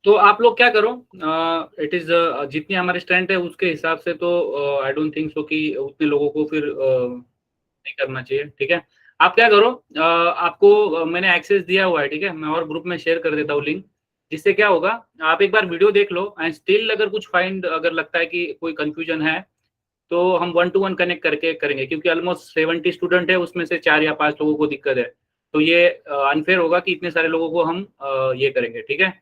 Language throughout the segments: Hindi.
तो आप लोग क्या करो, इट इज जितनी हमारे स्ट्रेंथ है उसके हिसाब से, तो आई डोंट थिंक सो कि उतने लोगों को फिर नहीं करना चाहिए, ठीक है। आप क्या करो, आपको मैंने एक्सेस दिया हुआ है, ठीक है, मैं और ग्रुप में शेयर कर देता हूँ लिंक। जिससे क्या होगा, आप एक बार वीडियो देख लो एंड स्टिल अगर कुछ फाइंड अगर लगता है कि कोई कंफ्यूजन है, तो हम 1-to-1 कनेक्ट करके करेंगे, क्योंकि ऑलमोस्ट 70 स्टूडेंट है, उसमें से 4 या 5 लोगों को दिक्कत है। तो ये अनफेयर होगा कि इतने सारे लोगों को हम ये करेंगे, ठीक है।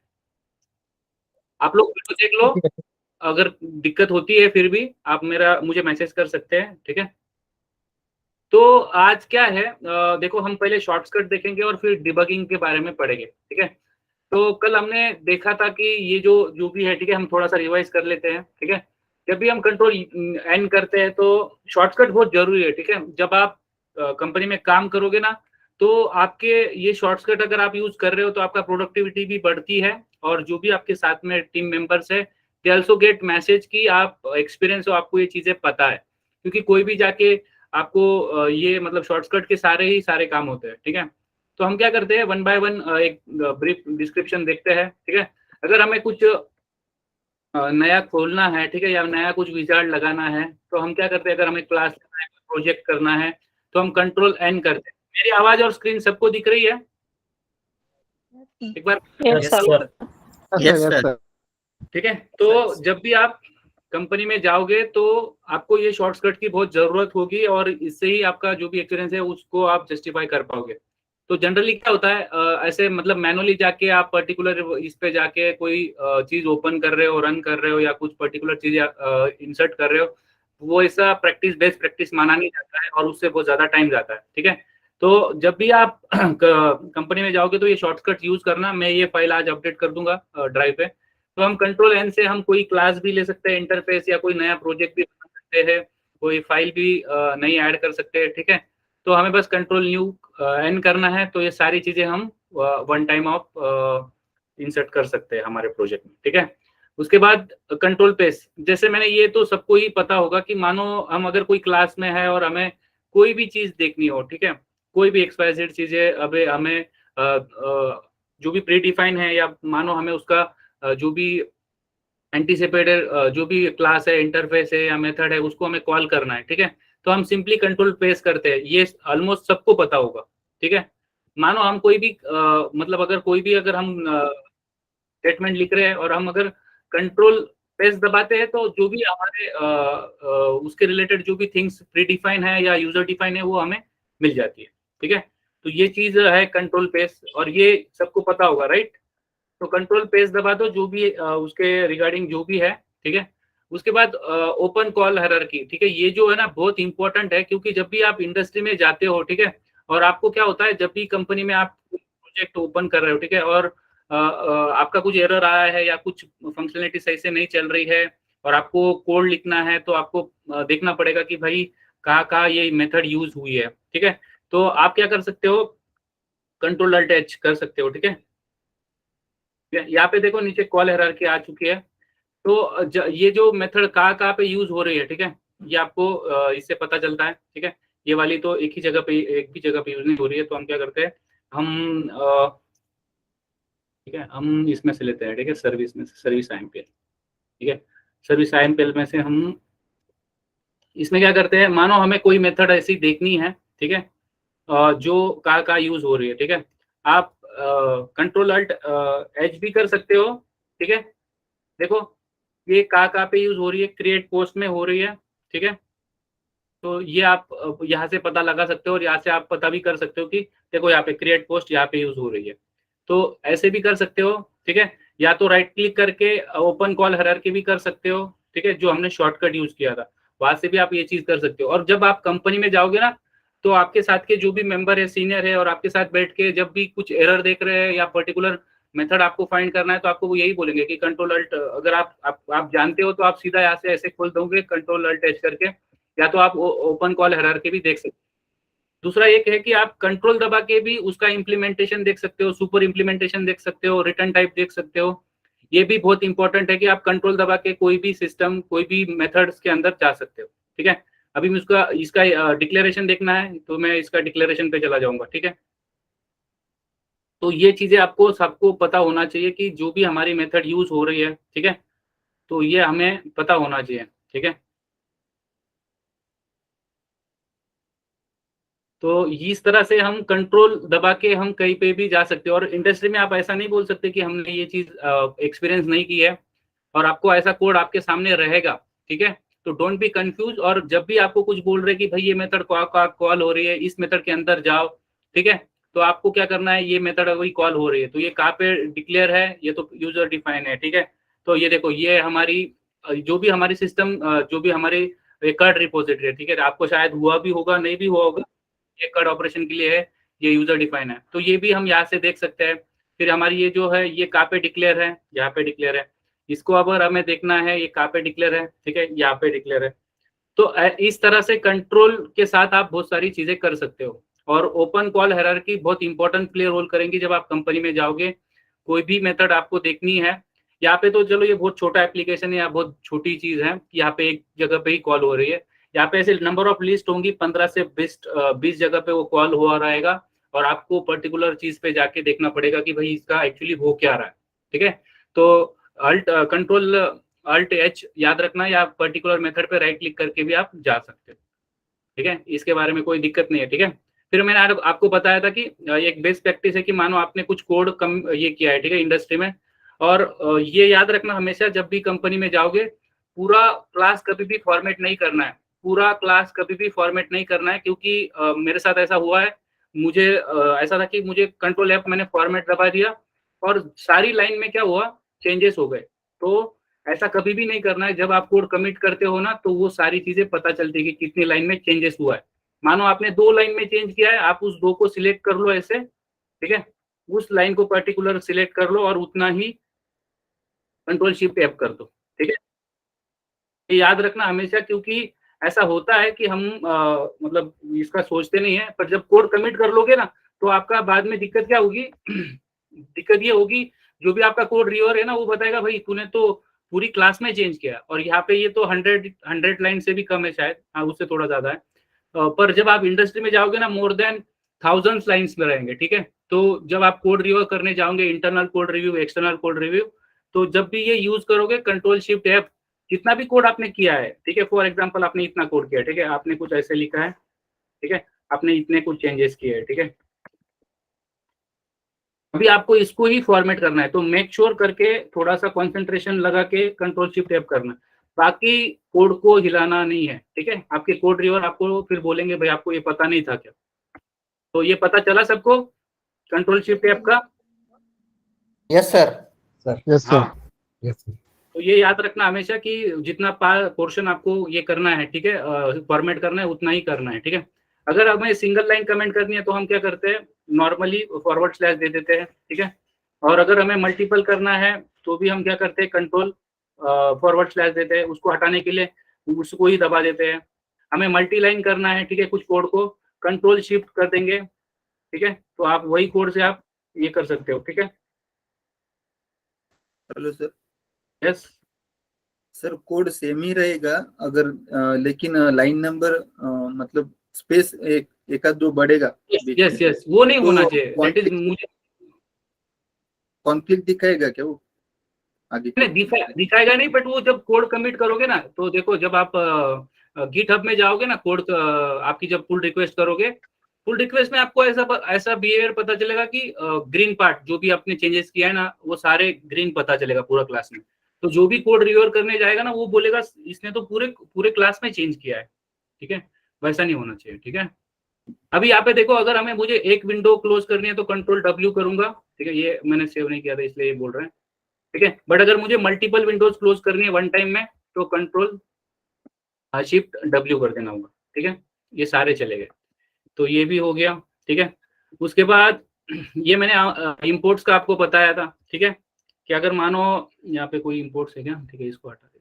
आप लोग वीडियो देख लो, ठीक है। अगर दिक्कत होती है फिर भी आप मेरा मुझे मैसेज कर सकते हैं, ठीक है। तो आज क्या है, देखो हम पहले शॉर्टकट देखेंगे और फिर डिबगिंग के बारे में पढ़ेंगे, ठीक है। तो कल हमने देखा था कि ये जो जो भी है, ठीक है, हम थोड़ा सा रिवाइज कर लेते हैं, ठीक है। जब भी हम कंट्रोल एन करते हैं तो शॉर्टकट बहुत जरूरी है, ठीक है। जब आप कंपनी में काम करोगे ना, तो आपके ये शॉर्टकट अगर आप यूज कर रहे हो तो आपका प्रोडक्टिविटी भी बढ़ती है, और जो भी आपके साथ में टीम मेंबर्स है दे ऑल्सो गेट मैसेज कि आप एक्सपीरियंस हो, आपको ये चीजें पता है। क्योंकि कोई भी जाके आपको ये मतलब शॉर्टकट के सारे ही सारे काम होते हैं, ठीक है। तो हम क्या करते हैं, वन बाय वन एक ब्रीफ डिस्क्रिप्शन देखते हैं, ठीक है। अगर हमें कुछ नया खोलना है, ठीक है, या नया कुछ विजार्ड लगाना है, तो हम क्या करते हैं, अगर हमें क्लास लेना है, प्रोजेक्ट करना है, तो हम कंट्रोल एन करते हैं। मेरी आवाज और स्क्रीन सबको दिख रही है? एक बार yes yes, sir. Yes sir. ठीक है। तो जब भी आप कंपनी में जाओगे तो आपको ये शॉर्टकट की बहुत जरूरत होगी, और इससे ही आपका जो भी एक्सपीरियंस है उसको आप जस्टिफाई कर पाओगे। तो जनरली क्या होता है, ऐसे मतलब मैनुअली जाके आप पर्टिकुलर इस पे जाके कोई चीज ओपन कर रहे हो, रन कर रहे हो, या कुछ पर्टिकुलर चीज इंसर्ट कर रहे हो, वो ऐसा प्रैक्टिस बेस्ट प्रैक्टिस माना नहीं जाता है, और उससे बहुत ज्यादा टाइम जाता है, ठीक है। तो जब भी आप कंपनी में जाओगे तो ये शॉर्टकट यूज करना। मैं ये फाइल आज अपडेट कर दूंगा ड्राइव पे। तो हम कंट्रोल एन से हम कोई क्लास भी ले सकते हैं, इंटरफेस, या कोई नया प्रोजेक्ट भी बना सकते हैं, कोई फाइल भी नई ऐड कर सकते हैं, ठीक है। तो हमें बस कंट्रोल न्यू एन करना है, तो ये सारी चीजें हम वन टाइम ऑफ इंसर्ट कर सकते हैं हमारे प्रोजेक्ट में, ठीक है। उसके बाद कंट्रोल पेज, जैसे मैंने, ये तो सबको ही पता होगा कि मानो हम अगर कोई क्लास में है और हमें कोई भी चीज देखनी हो, ठीक है, कोई भी एक्सपायर्ड चीज है, अब हमें जो भी प्री डिफाइन है, या मानो हमें उसका जो भी एंटीसिपेटेड जो भी क्लास है, इंटरफेस है या मेथड है, उसको हमें कॉल करना है, ठीक है। तो हम सिंपली कंट्रोल प्रेस करते हैं, ये ऑलमोस्ट सबको पता होगा, ठीक है। मानो हम कोई भी मतलब अगर कोई भी अगर हम स्टेटमेंट लिख रहे हैं और हम अगर कंट्रोल प्रेस दबाते हैं, तो जो भी हमारे उसके रिलेटेड जो भी थिंग्स प्री डिफाइन है या यूजर डिफाइन है वो हमें मिल जाती है, ठीक है। तो ये चीज है कंट्रोल प्रेस, और ये सबको पता होगा, राइट। तो कंट्रोल पेज दबा दो जो भी उसके रिगार्डिंग जो भी है, ठीक है। उसके बाद ओपन कॉल हायरार्की, ठीक है, ये जो है ना बहुत इंपॉर्टेंट है, क्योंकि जब भी आप इंडस्ट्री में जाते हो, ठीक है, और आपको क्या होता है, जब भी कंपनी में आप प्रोजेक्ट ओपन कर रहे हो, ठीक है, और आपका कुछ एरर आया है या कुछ फंक्शनलिटी सही से नहीं चल रही है, और आपको कोड लिखना है, तो आपको देखना पड़ेगा कि भाई कहाँ कहाँ ये मेथड यूज हुई है, ठीक है। तो आप क्या कर सकते हो, कंट्रोल अल्ट एच कर सकते हो, ठीक है। यहाँ पे देखो नीचे कॉल हायरार्की आ चुकी है। तो ये जो मेथड कहाँ कहाँ पे यूज हो रही है, ठीक है, ये आपको इससे पता चलता है, ठीक है। ये वाली तो एक ही जगह पे, एक भी जगह पे यूज नहीं हो रही है, तो हम क्या करते हैं, हम ठीक है, हम इसमें से लेते हैं, ठीक है, सर्विस में से, सर्विस आईएमपीएल, ठीक है। सर्विस आईएमपीएल में से हम इसमें क्या करते हैं, मानो हमें कोई मेथड ऐसी देखनी है, ठीक है, जो कहाँ कहाँ यूज हो रही है, ठीक है। आप कंट्रोल अल्ट एच भी कर सकते हो, ठीक है। देखो ये कहाँ पे यूज हो रही है, क्रिएट पोस्ट में हो रही है, ठीक है। तो ये आप यहाँ से पता लगा सकते हो, और यहाँ से आप पता भी कर सकते हो कि देखो यहाँ पे क्रिएट पोस्ट यहाँ पे यूज हो रही है। तो ऐसे भी कर सकते हो, ठीक है। या तो राइट क्लिक करके ओपन कॉल हायरार्की भी कर सकते हो, ठीक है, जो हमने शॉर्टकट यूज किया था, वहां से भी आप ये चीज कर सकते हो। और जब आप कंपनी में जाओगे ना, तो आपके साथ के जो भी मेंबर है, सीनियर है, और आपके साथ बैठ के जब भी कुछ एरर देख रहे हैं या पर्टिकुलर मेथड आपको फाइंड करना है, तो आपको वो यही बोलेंगे कि कंट्रोल अल्ट, अगर आप जानते हो तो आप सीधा यहाँ से ऐसे खोल दोगे कंट्रोल अल्ट एच करके, या तो आप ओपन कॉल हायरार्की भी देख सकते हो। दूसरा एक है कि आप कंट्रोल दबा के भी उसका इम्प्लीमेंटेशन देख सकते हो, सुपर इम्प्लीमेंटेशन देख सकते हो, रिटर्न टाइप देख सकते हो। ये भी बहुत इंपॉर्टेंट है कि आप कंट्रोल दबा के कोई भी सिस्टम, कोई भी मेथड्स के अंदर जा सकते हो, ठीक है। अभी मैं उसका इसका डिक्लेरेशन देखना है, तो मैं इसका डिक्लेरेशन पे चला जाऊंगा, ठीक है। तो ये चीजें आपको सबको पता होना चाहिए कि जो भी हमारी मेथड यूज हो रही है, ठीक है, तो ये हमें पता होना चाहिए, ठीक है। तो इस तरह से हम कंट्रोल दबा के हम कहीं पे भी जा सकते हैं, और इंडस्ट्री में आप ऐसा नहीं बोल सकते कि हमने ये चीज एक्सपीरियंस नहीं की है और आपको ऐसा कोड आपके सामने रहेगा, ठीक है। तो डोंट बी कंफ्यूज, और जब भी आपको कुछ बोल रहे कि भाई ये मेथड कॉल हो रही है, इस मेथड के अंदर जाओ, ठीक है, तो आपको क्या करना है, ये मेथड अभी कॉल हो रही है तो ये कहाँ पे डिक्लेयर है, ये तो यूजर डिफाइन है, ठीक है। तो ये देखो, ये हमारी जो भी हमारी सिस्टम, जो भी हमारी कार्ड रिपोजिटरी है, ठीक है, आपको शायद हुआ भी होगा, नहीं भी हुआ होगा, ये कार्ड ऑपरेशन के लिए है, ये यूजर डिफाइन है, तो ये भी हम यहाँ से देख सकते हैं। फिर हमारी ये जो है ये कहाँ पे डिक्लेयर है, यहाँ पे डिक्लेयर है। इसको अगर हमें देखना है ये कहाँ पे डिक्लेयर है, ठीक है, यहाँ पे डिक्लेयर है। तो इस तरह से कंट्रोल के साथ आप बहुत सारी चीजें कर सकते हो। और ओपन कॉल हायरार्की बहुत इंपॉर्टेंट प्ले रोल करेंगी जब आप कंपनी में जाओगे, कोई भी मेथड आपको देखनी है। यहाँ पे तो चलो ये बहुत छोटा एप्लीकेशन है या बहुत छोटी चीज है, यहाँ पे एक जगह पे ही कॉल हो रही है। यहाँ पे ऐसे नंबर ऑफ लिस्ट होंगी, 15 से 20 जगह पे वो कॉल हो रहेगा, और आपको पर्टिकुलर चीज पे जाके देखना पड़ेगा कि भाई इसका एक्चुअली हो क्या रहा है, ठीक है। तो अल्ट कंट्रोल अल्ट एच याद रखना, या पर्टिकुलर मेथड पे राइट क्लिक करके भी आप जा सकते हो, ठीक है, इसके बारे में कोई दिक्कत नहीं है, ठीक है। फिर मैंने आपको बताया था कि एक बेस्ट प्रैक्टिस है कि मानो आपने कुछ कोड कम ये किया है, ठीक है, इंडस्ट्री में, और ये याद रखना हमेशा जब भी कंपनी में जाओगे, पूरा क्लास कभी भी फॉर्मेट नहीं करना है, पूरा क्लास कभी भी फॉर्मेट नहीं करना है, क्योंकि मेरे साथ ऐसा हुआ है, मुझे ऐसा था कि मुझे कंट्रोल एफ मैंने फॉर्मेट दबा दिया और सारी लाइन में क्या हुआ, चेंजेस हो गए। तो ऐसा कभी भी नहीं करना है, जब आप कोड कमिट करते हो ना, तो वो सारी चीजें पता चलती है कि कितनी लाइन में चेंजेस हुआ है। मानो आपने 2 लाइन में चेंज किया है, आप उस 2 को सिलेक्ट कर लो ऐसे, ठीक है, उस लाइन को पर्टिकुलर सिलेक्ट कर लो और उतना ही कंट्रोल शिफ्ट एफ कर दो, ठीक है। ये याद रखना हमेशा, क्योंकि ऐसा होता है कि हम मतलब इसका सोचते नहीं है, पर जब कोड कमिट कर लोगे ना, तो आपका बाद में दिक्कत क्या होगी दिक्कत ये होगी, जो भी आपका कोड रिव्यूअर है ना, वो बताएगा भाई तूने तो पूरी क्लास में चेंज किया, और यहाँ पे ये तो 100 लाइन से भी कम है शायद, हाँ उससे थोड़ा ज्यादा है। पर जब आप इंडस्ट्री में जाओगे ना, मोर देन थाउजेंड्स लाइन्स में रहेंगे, ठीक है। तो जब आप कोड रिव्यू करने जाओगे, internal code review, external code review, तो जब भी ये यूज करोगे कंट्रोल शिफ्ट एफ, जितना भी कोड आपने किया है, ठीक है, फॉर एग्जांपल आपने इतना कोड किया, ठीक है, आपने कुछ ऐसे लिखा है, ठीक है, आपने इतने कुछ चेंजेस किए हैं, ठीक है, अभी आपको इसको ही फॉर्मेट करना है, तो मेक श्योर करके थोड़ा सा कंसंट्रेशन लगा के कंट्रोल शिफ्ट एफ करना, बाकी कोड को हिलाना नहीं है, ठीक है। आपके कोड रिव्यूअर आपको फिर बोलेंगे भाई आपको ये पता नहीं था क्या। तो ये पता चला सबको कंट्रोल शिफ्ट एफ का? Yes sir. Yes sir. हाँ, तो ये याद रखना हमेशा कि जितना पोर्शन आपको ये करना है, ठीक है, फॉर्मेट करना है, उतना ही करना है, ठीक है। अगर हमें सिंगल लाइन कमेंट करनी है तो हम क्या करते हैं, नॉर्मली फॉरवर्ड स्लैश दे देते हैं, ठीक है। और अगर हमें मल्टीपल करना है तो भी हम क्या करते हैं, कंट्रोल फॉरवर्ड स्लैश देते हैं, उसको हटाने के लिए उसको ही दबा देते हैं। हमें मल्टी लाइन करना है, ठीक है, कुछ कोड को कंट्रोल शिफ्ट कर देंगे, ठीक है, तो आप वही कोड से आप ये कर सकते हो, ठीक है। Hello sir. Yes sir code same ही रहेगा अगर लेकिन लाइन नंबर मतलब स्पेस एक आध दो बढ़ेगा। यस यस, वो नहीं तो होना चाहिए, दैट इज मुझे कॉन्फ्लिक्ट दिखाएगा क्या वो आगे? दिखाएगा नहीं, बट वो जब कोड कमिट करोगे ना, तो देखो जब आप गिट हब में जाओगे ना, कोड आपकी जब पुल रिक्वेस्ट करोगे, पुल रिक्वेस्ट में आपको ऐसा बिहेवियर पता चलेगा कि ग्रीन पार्ट जो भी आपने चेंजेस किया है ना, वो सारे ग्रीन पता चलेगा पूरा क्लास में। तो जो भी कोड रिव्यूअर करने जाएगा ना, वो बोलेगा इसने तो पूरे पूरे क्लास में चेंज किया है, ठीक है, वैसा नहीं होना चाहिए, ठीक है। अभी यहाँ पे देखो, अगर हमें मुझे एक विंडो क्लोज करनी है तो कंट्रोल डब्ल्यू करूंगा, ठीक है, ये मैंने सेव नहीं किया था इसलिए ये बोल रहे हैं, ठीक है। बट अगर मुझे मल्टीपल विंडोज क्लोज करनी है वन टाइम में, तो कंट्रोल शिफ्ट डब्ल्यू कर देना होगा, ठीक है, ये सारे चले गए। तो ये भी हो गया, ठीक है। उसके बाद ये मैंने इंपोर्ट्स का आपको बताया था, ठीक है, कि अगर मानो यहाँ पे कोई इंपोर्ट्स है क्या, ठीक है, इसको हटा दे,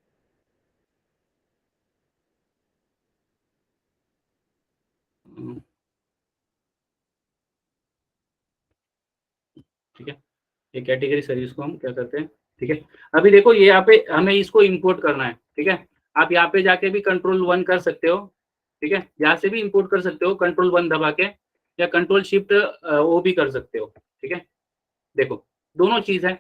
ठीक है, ये कैटेगरी सर्विस को हम क्या करते हैं, ठीक है। अभी देखो ये यहाँ पे हमें इसको इंपोर्ट करना है, ठीक है, आप यहाँ पे जाके भी कंट्रोल 1 कर सकते हो, ठीक है, यहाँ से भी इंपोर्ट कर सकते हो कंट्रोल 1 दबा के, या कंट्रोल शिफ्ट ओ भी कर सकते हो, ठीक है। देखो दोनों चीज है,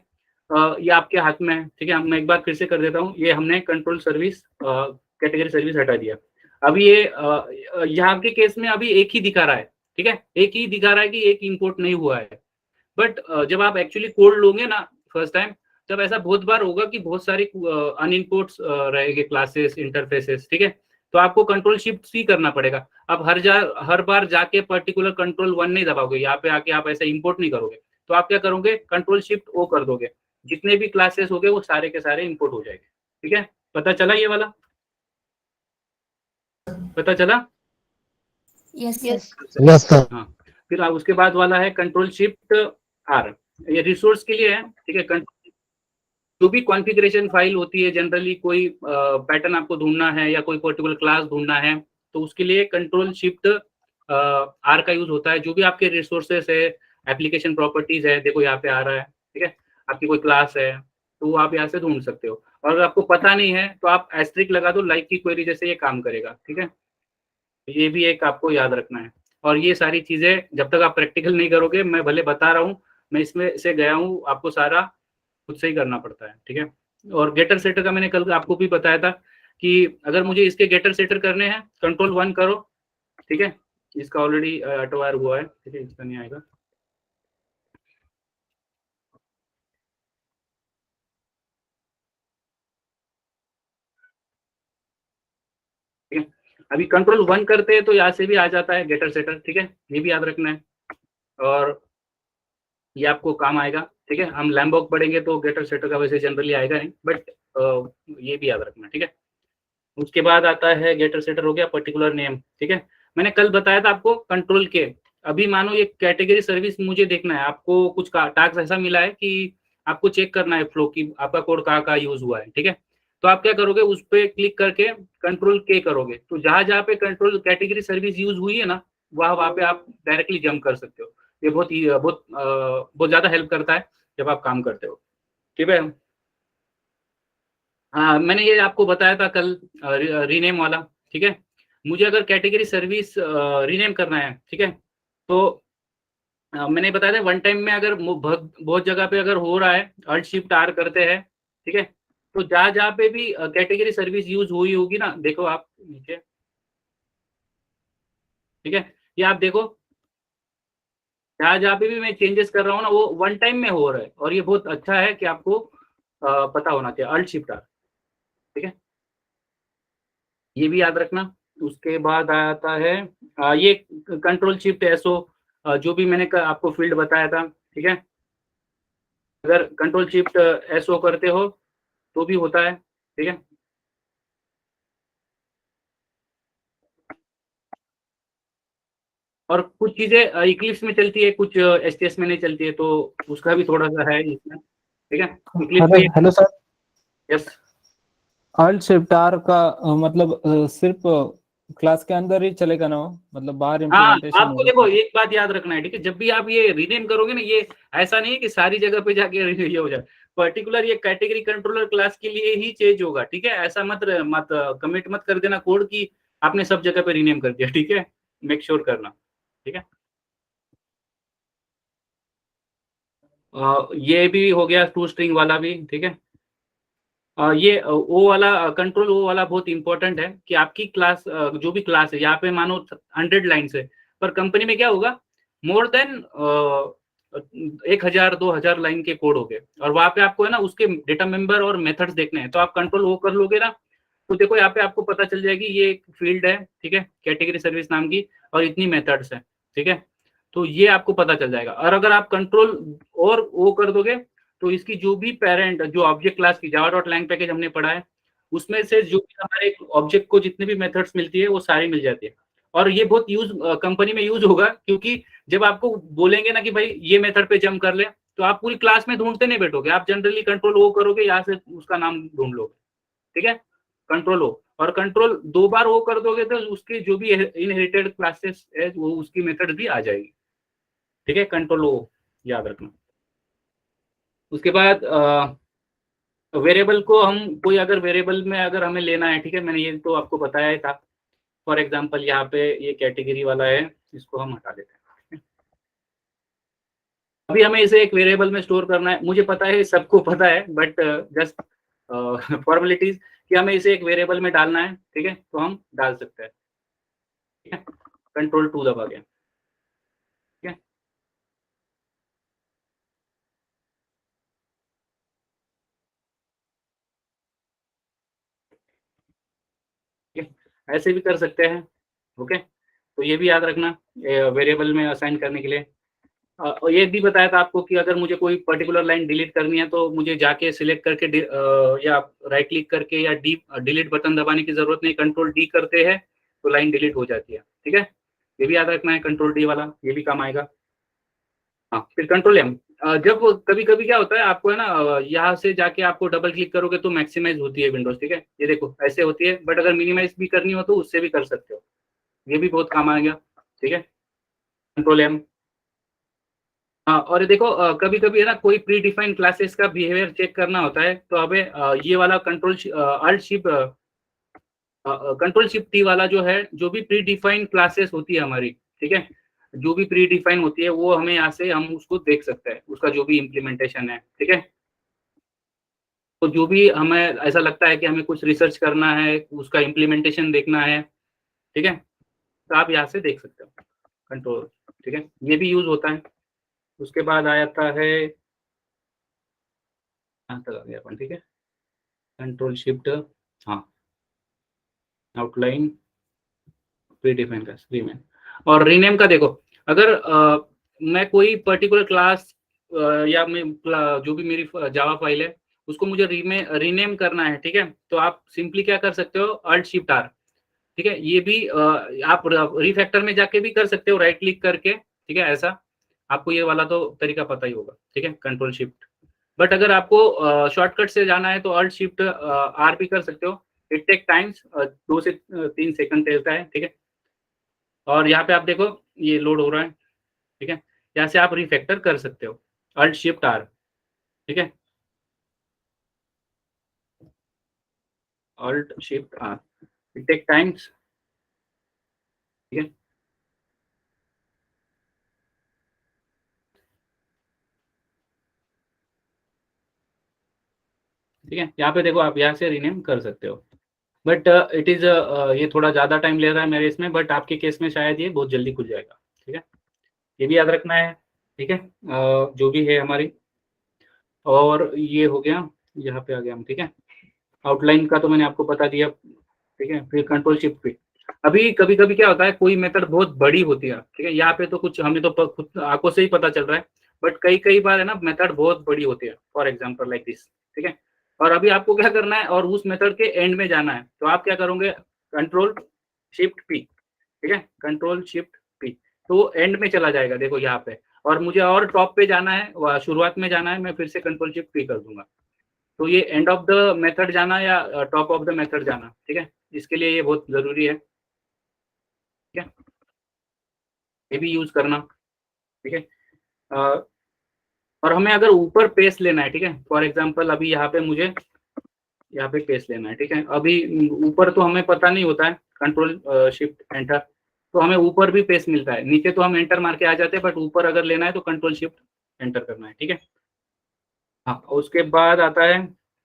ये आपके हाथ में है, ठीक है। मैं एक बार फिर से कर देता हूँ, ये हमने कंट्रोल सर्विस कैटेगरी सर्विस हटा दिया। अभी ये यहाँ के केस में अभी एक ही दिखा रहा है, ठीक है, एक ही दिखा रहा है कि एक इंपोर्ट नहीं हुआ है। बट जब आप एक्चुअली कोड लोगे ना फर्स्ट टाइम, तब ऐसा बहुत बार होगा कि बहुत सारी अनइंपोर्ट्स रहेंगे क्लासेस इंटरफेसेस, ठीक है। तो आपको कंट्रोल शिफ्ट सी करना पड़ेगा। आप हर बार जाके पर्टिकुलर कंट्रोल 1 नहीं दबाओगे, यहाँ पे आके आप ऐसा इंपोर्ट नहीं करोगे। तो आप क्या करोगे, कंट्रोल शिफ्ट ओ कर दोगे, जितने भी क्लासेस हो गए वो सारे के सारे इंपोर्ट हो जाएंगे, ठीक है। पता चला ये वाला, पता चला? Yes yes yes sir. हाँ, फिर आप उसके बाद वाला है कंट्रोल शिफ्ट आर, ये रिसोर्स के लिए है, ठीक है। जो भी कॉन्फ़िगरेशन फाइल होती है, जनरली कोई पैटर्न आपको ढूंढना है या कोई पर्टिकुलर क्लास ढूंढना है, तो उसके लिए कंट्रोल शिफ्ट आर का यूज होता है। जो भी आपके रिसोर्सेस है, एप्लीकेशन प्रॉपर्टीज है, देखो यहाँ पे आ रहा है, ठीक है। आपकी कोई क्लास है तो आप यहाँ से ढूंढ सकते हो। और अगर आपको पता नहीं है तो आप एस्ट्रिक लगा दो, लाइक की क्वेरी जैसे ये काम करेगा, ठीक है। ये भी एक आपको याद रखना है। और ये सारी चीजें जब तक आप प्रैक्टिकल नहीं करोगे, मैं भले बता रहा हूँ, मैं इसमें से गया हूँ, आपको सारा खुद से ही करना पड़ता है, ठीक है। और गेटर सेटर का मैंने कल आपको भी बताया था कि अगर मुझे इसके गेटर सेटर करने हैं, कंट्रोल 1 करो, ठीक है। इसका ऑलरेडी ऑटोवायर हुआ है, ठीक है, इसका नहीं आएगा। ठीक है, अभी कंट्रोल 1 करते हैं तो यहाँ से भी आ जाता है गेटर सेटर, ठीक है, ये भी याद रखना है। और ये आपको काम आएगा, ठीक है। हम लैम्बॉक पढ़ेंगे तो गेटर सेटर का वैसे जनरली आएगा नहीं, बट ये भी याद रखना, ठीक है। उसके बाद आता है गेटर सेटर हो गया पर्टिकुलर नेम, ठीक है। मैंने कल बताया था आपको कंट्रोल के, अभी मानो ये कैटेगरी सर्विस मुझे देखना है, आपको कुछ का टास्क ऐसा मिला है कि आपको चेक करना है फ्लो की आपका कोड कहाँ यूज हुआ है, ठीक है। तो आप क्या करोगे, उस पर क्लिक करके कंट्रोल के करोगे, तो जहां जहां पे कंट्रोल कैटेगरी सर्विस यूज हुई है ना, वहां पे आप डायरेक्टली जंप कर सकते हो। ये बहुत ज्यादा हेल्प करता है जब आप काम करते हो, ठीक है। हाँ, मैंने ये आपको बताया था कल रीनेम वाला, ठीक है। मुझे अगर कैटेगरी सर्विस रीनेम करना है, ठीक है, तो मैंने बताया था वन टाइम में अगर बहुत जगह पे अगर हो रहा है, अल्ट शिफ्ट आर करते हैं, ठीक है। तो जहां जहां पे भी कैटेगरी सर्विस यूज हुई होगी ना, देखो आप नीचे, ठीक है, ये आप देखो जहां जहां पे भी मैं चेंजेस कर रहा हूँ ना, वो वन टाइम में हो रहा है। और ये बहुत अच्छा है कि आपको पता होना चाहिए, अल्ट शिफ्ट आर, ठीक है, ये भी याद रखना। उसके बाद आता है ये कंट्रोल शिफ्ट एसओ, जो भी मैंने आपको फील्ड बताया था, ठीक है। अगर कंट्रोल शिफ्ट एसओ करते हो तो भी होता है, ठीक है। और कुछ चीजें इक्लिप्स में चलती है, कुछ एचटीएस में नहीं चलती है, तो उसका भी थोड़ा सा है इसमें, ठीक है। इक्लिप्स हेलो में, hello sir, yes. Alt shift R का मतलब सिर्फ क्लास के अंदर ही चलेगा ना, मतलब बाहर हाँ, इम्प्लीमेंटेशन आपको होगा? देखो एक बात याद रखना है, ठीक है, जब भी आप ये रीनेम करोगे ना, ये ऐसा नहीं है कि सारी जगह पे जाके ये हो जाए। पर्टिकुलर ये कैटेगरी कंट्रोलर क्लास के लिए ही चेंज होगा, ठीक है। ऐसा मत कमिट मत कर देना कोड की आपने सब जगह पे रीनेम कर दिया, ठीक है। मेक श्योर करना, ठीक है। ये भी हो गया टू स्ट्रिंग वाला भी, ठीक है। ये वो वाला कंट्रोल, वो वाला बहुत इंपॉर्टेंट है कि आपकी क्लास जो भी क्लास है, यहाँ पे मानो 100 लाइन्स है, पर कंपनी में क्या होगा, मोर देन 1000-2000 लाइन के कोड हो गए, और वहां पे आपको है ना उसके डेटा मेंबर और मेथड्स देखने हैं। तो आप कंट्रोल वो कर लोगे ना, तो देखो यहाँ पे आपको पता चल जाएगी ये एक फील्ड है, ठीक है, कैटेगरी सर्विस नाम की, और इतनी मेथड्स है, ठीक है। तो ये आपको पता चल जाएगा। और अगर आप कंट्रोल और वो कर दोगे, तो इसकी जो भी पेरेंट जो ऑब्जेक्ट क्लास की java.lang पैकेज हमने पढ़ा है, उसमें से जो भी हमारे ऑब्जेक्ट को जितनी भी मेथड्स मिलती है वो सारी मिल जाती है। और ये बहुत यूज कंपनी में यूज होगा, क्योंकि जब आपको बोलेंगे ना कि भाई ये मेथड पे जंप कर ले, तो आप पूरी क्लास में ढूंढते नहीं बैठोगे, आप जनरली कंट्रोल वो करोगे, यहाँ से उसका नाम ढूंढ लोगे, ठीक है। कंट्रोल ओ, और कंट्रोल 2 बार वो कर दोगे तो उसकी जो भी इनहेरिटेड क्लासेस है वो उसकी मेथड भी आ जाएगी, ठीक है। कंट्रोल ओ याद रखना। उसके बाद वेरिएबल को हम कोई अगर वेरिएबल में अगर हमें लेना है, ठीक है, मैंने ये तो आपको बताया ही था। फॉर एग्जांपल यहाँ पे ये कैटेगरी वाला है, इसको हम हटा देते हैं, अभी हमें इसे एक वेरिएबल में स्टोर करना है, मुझे पता है सबको पता है, बट जस्ट फॉर्मेलिटीज कि हमें इसे एक वेरिएबल में डालना है, ठीक है, तो हम डाल सकते हैं, ठीक है, कंट्रोल 2 दबा के, ठीक है। ठीक है, ऐसे भी कर सकते हैं, ओके। तो ये भी याद रखना वेरिएबल में असाइन करने के लिए। और ये भी बताया था आपको कि अगर मुझे कोई पर्टिकुलर लाइन डिलीट करनी है तो मुझे जाके सिलेक्ट करके या राइट क्लिक करके या डिलीट बटन दबाने की जरूरत नहीं, कंट्रोल डी करते हैं तो लाइन डिलीट हो जाती है, ठीक है। ये भी याद रखना है, कंट्रोल डी वाला, ये भी काम आएगा। हाँ, फिर कंट्रोल एम। जब कभी कभी क्या होता है आपको है ना, यहाँ से जाके आपको डबल क्लिक करोगे तो मैक्सिमाइज होती है विंडोज, ठीक है, ये देखो ऐसे होती है, बट अगर मिनिमाइज भी करनी हो तो उससे भी कर सकते हो, ये भी बहुत काम आएगा, ठीक है, कंट्रोल एम। हाँ, और देखो कभी कभी है ना कोई प्री डिफाइंड क्लासेस का बिहेवियर चेक करना होता है, तो हमें ये वाला कंट्रोल शिफ्ट टी वाला जो है, जो भी प्री डिफाइंड क्लासेस होती है हमारी, ठीक है, जो भी प्री डिफाइन होती है वो हमें यहाँ से हम उसको देख सकते हैं, उसका जो भी इम्प्लीमेंटेशन है, ठीक है। तो जो भी हमें ऐसा लगता है कि हमें कुछ रिसर्च करना है, उसका इम्प्लीमेंटेशन देखना है, ठीक है, तो आप यहाँ से देख सकते हो कंट्रोल, ठीक है, ये भी यूज होता है। उसके बाद आ जाता है, यहाँ तक आ गया अपन, ठीक है, कंट्रोल शिफ्ट, हाँ, आउटलाइन, प्री डिफाइन का रीनेम। और रीनेम का देखो, अगर मैं कोई पर्टिकुलर क्लास या मैं जो भी मेरी जावा फाइल है उसको मुझे रीनेम करना है, ठीक है, तो आप सिंपली क्या कर सकते हो, अल्ट शिफ्ट आर, ठीक है, ये भी आप रिफैक्टर में जाके भी कर सकते हो राइट क्लिक करके, ठीक है, ऐसा आपको ये वाला तो तरीका पता ही होगा, ठीक है, कंट्रोल शिफ्ट। बट अगर आपको शॉर्टकट से जाना है तो अल्ट शिफ्ट आर भी कर सकते हो, इट टेक टाइम्स 2 से 3 सेकंड लेता है, ठीक है। और यहाँ पे आप देखो ये लोड हो रहा है, ठीक है, यहाँ से आप रिफैक्टर कर सकते हो, अल्ट शिफ्ट आर, ठीक है, alt shift R, it take times, ठीक है। ठीक है, यहाँ पे देखो आप यहाँ से रीनेम कर सकते हो, बट इट इज ये थोड़ा ज्यादा टाइम ले रहा है मेरे इसमें, बट आपके केस में शायद ये बहुत जल्दी खुल जाएगा, ठीक है, ये भी याद रखना है, ठीक है, जो भी है हमारी। और ये हो गया, यहाँ पे आ गया हम, ठीक है, आउटलाइन का तो मैंने आपको बता दिया, ठीक है, फिर कंट्रोल शिफ्ट पे। अभी कभी कभी क्या होता है कोई मेथड बहुत बड़ी होती है, ठीक है, यहाँ पे तो कुछ हमें तो खुद आंखों से ही पता चल रहा है, बट कई कई बार है ना मेथड बहुत बड़ी होती है, फॉर एग्जाम्पल लाइक दिस, ठीक है, और अभी आपको क्या करना है और उस मेथड के एंड में जाना है, तो आप क्या करोगे, कंट्रोल शिफ्ट पी, ठीक है, कंट्रोल शिफ्ट पी, तो एंड में चला जाएगा, देखो यहाँ पे, और मुझे और टॉप पे जाना है, शुरुआत में जाना है, मैं फिर से कंट्रोल शिफ्ट पी कर दूंगा, तो ये एंड ऑफ द मेथड जाना या टॉप ऑफ द मेथड जाना, ठीक है, इसके लिए ये बहुत जरूरी है, ठीक है, ये भी यूज करना, ठीक है। और हमें अगर ऊपर पेस लेना है, ठीक है, फॉर एग्जांपल अभी यहाँ पे मुझे यहाँ पे पेस लेना है, ठीक है, अभी ऊपर तो हमें पता नहीं होता है, कंट्रोल शिफ्ट एंटर, तो हमें ऊपर भी पेस मिलता है, नीचे तो हम एंटर मार के आ जाते हैं, बट ऊपर अगर लेना है तो कंट्रोल शिफ्ट एंटर करना है, ठीक है। हाँ, उसके बाद आता है,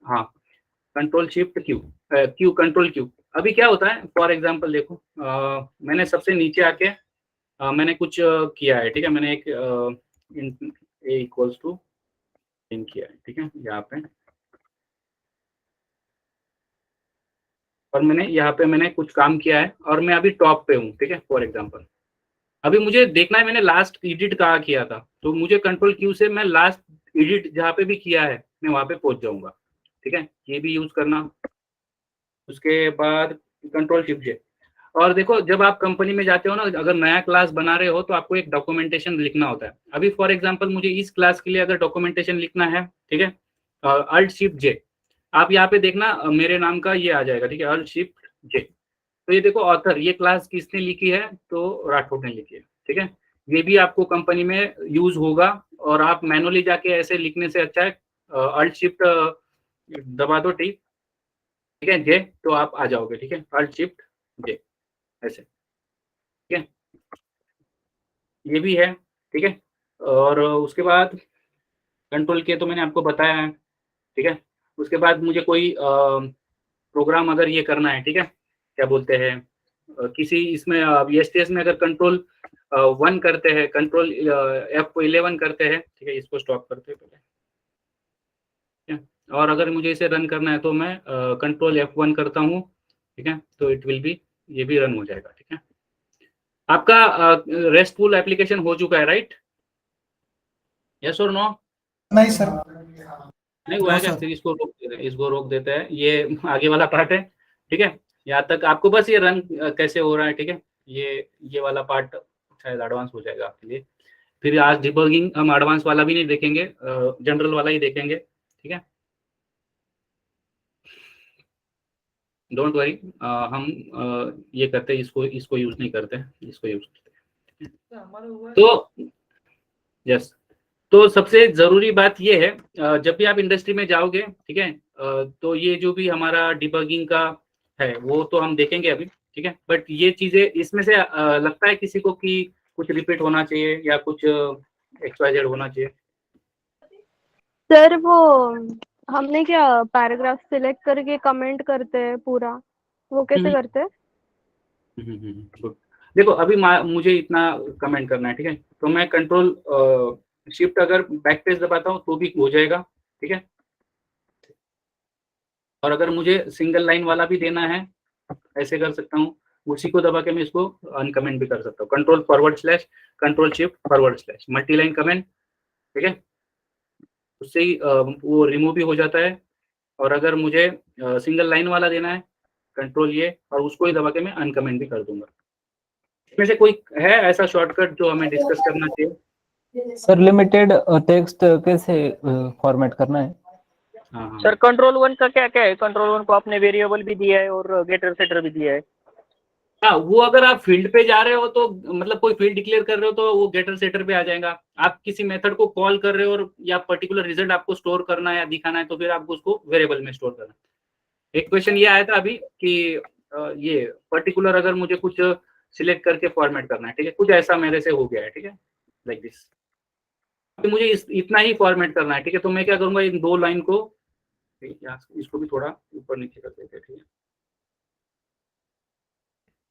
हाँ, control shift Q, Q, control Q. अभी क्या होता है फॉर एग्जांपल देखो, मैंने सबसे नीचे आके मैंने कुछ किया है, ठीक है, मैंने एक ए इक्वल्स टू इन किया है, ठीक है, यहाँ पे, और मैंने यहाँ पे मैंने कुछ काम किया है और मैं अभी टॉप पे हूँ, ठीक है, फॉर एग्जांपल अभी मुझे देखना है मैंने लास्ट एडिट कहाँ किया था, तो मुझे कंट्रोल क्यू से मैं लास्ट एडिट जहाँ पे भी किया है मैं वहां पे पहुंच जाऊंगा, ठीक है, ये भी यूज करना। उसके बाद कंट्रोल शिफ्ट जे। और देखो जब आप कंपनी में जाते हो ना, अगर नया क्लास बना रहे हो तो आपको एक डॉक्यूमेंटेशन लिखना होता है। अभी फॉर एग्जांपल मुझे इस क्लास के लिए अगर डॉक्यूमेंटेशन लिखना है, ठीक है, अल्ट शिफ्ट जे, आप यहाँ पे देखना मेरे नाम का ये आ जाएगा, ठीक है, अल्ट शिफ्ट जे, तो ये देखो ऑथर, ये क्लास किसने लिखी है, तो राठौड़ ने लिखी है, ठीक है, ये भी आपको कंपनी में यूज होगा, और आप मैनुअली जाके ऐसे लिखने से अच्छा है अल्ट शिफ्ट दबा दो, ठीक है, जे, तो आप आ जाओगे, ठीक है, अल्ट शिफ्ट जे, ऐसे, ठीक है, ये भी है, ठीक है। और उसके बाद कंट्रोल के तो मैंने आपको बताया है, ठीक है। उसके बाद मुझे कोई प्रोग्राम अगर ये करना है, ठीक है, क्या बोलते हैं, किसी इसमें एसटीएस में अगर कंट्रोल 1 करते हैं, कंट्रोल F11 करते हैं, ठीक है, इसको स्टॉप करते हैं पहले, ठीक है। और अगर मुझे इसे रन करना है तो मैं कंट्रोल F1 करता हूँ, ठीक है, तो इट विल बी, ये भी रन हो जाएगा, ठीक है। आपका रेस्टफुल एप्लीकेशन हो चुका है, राइट? यस और नो? नहीं सर। नहीं हुआ है क्या? फिर इसको रोक देते हैं, इसको रोक देते हैं, ये आगे वाला पार्ट है, ठीक है। यहाँ तक आपको बस ये रन कैसे हो रहा है, ठीक है, ये वाला पार्ट शायद एडवांस हो जाएगा आपके लिए। फिर आज डिबगिंग हम एडवांस वाला भी नहीं देखेंगे, जनरल वाला ही देखेंगे, ठीक है। डोंट वरी, हम ये करते हैं, इसको यूज नहीं करते, इसको यूज करते हैं। तो यस, तो सबसे जरूरी बात ये है, जब भी आप इंडस्ट्री में जाओगे, ठीक है, तो ये जो भी हमारा डिबगिंग का है वो तो हम देखेंगे अभी, ठीक है। बट ये चीजें इसमें से लगता है किसी को कि कुछ रिपीट होना चाहिए या कुछ XYZ होना चाहिए? सर वो हमने क्या पैराग्राफ सिलेक्ट करके कमेंट करते हैं पूरा, वो कैसे करते हैं? गुड। देखो अभी मुझे इतना कमेंट करना है, ठीक है, तो मैं कंट्रोल शिफ्ट अगर बैक पेज दबाता हूँ तो भी हो जाएगा, ठीक है। और अगर मुझे सिंगल लाइन वाला भी देना है, ऐसे कर सकता हूँ, उसी को दबा के मैं इसको अनकमेंट भी कर सकता हूँ, control forward slash control shift forward slash multi line comment, ठीक है। उससे ही वो रिमूव भी हो जाता है। और अगर मुझे सिंगल लाइन वाला देना है, कंट्रोल ये, और उसको ही दबा के मैं अनकमेंट भी कर दूंगा। इसमें से कोई है ऐसा शॉर्टकट जो हमें डिस्कस करना चाहिए? सर लिमिटेड टेक्स्ट कैसे फॉर्मेट करना है? हाँ सर कंट्रोल 1 का क्या क्या है? कंट्रोल 1 को आपने वेरिएबल भी दिया है और गेटर सेटर भी दिया है। हाँ, वो अगर आप फील्ड पे जा रहे हो तो मतलब कोई फील्ड डिक्लेयर कर रहे हो तो वो गेटर सेटर पे आ जाएगा। आप किसी मेथड को कॉल कर रहे हो और या पर्टिकुलर रिजल्ट आपको स्टोर करना है या दिखाना है तो फिर आपको उसको वेरिएबल में स्टोर करना है। एक क्वेश्चन ये आया था अभी कि ये पर्टिकुलर अगर मुझे कुछ सिलेक्ट करके फॉर्मेट करना है, ठीक है, कुछ ऐसा मेरे से हो गया है, ठीक है, लाइक दिस, मुझे इतना ही फॉर्मेट करना है, ठीक है। तो मैं क्या करूंगा, इन 2 लाइन को, इसको भी थोड़ा ऊपर नीचे कर देते हैं, ठीक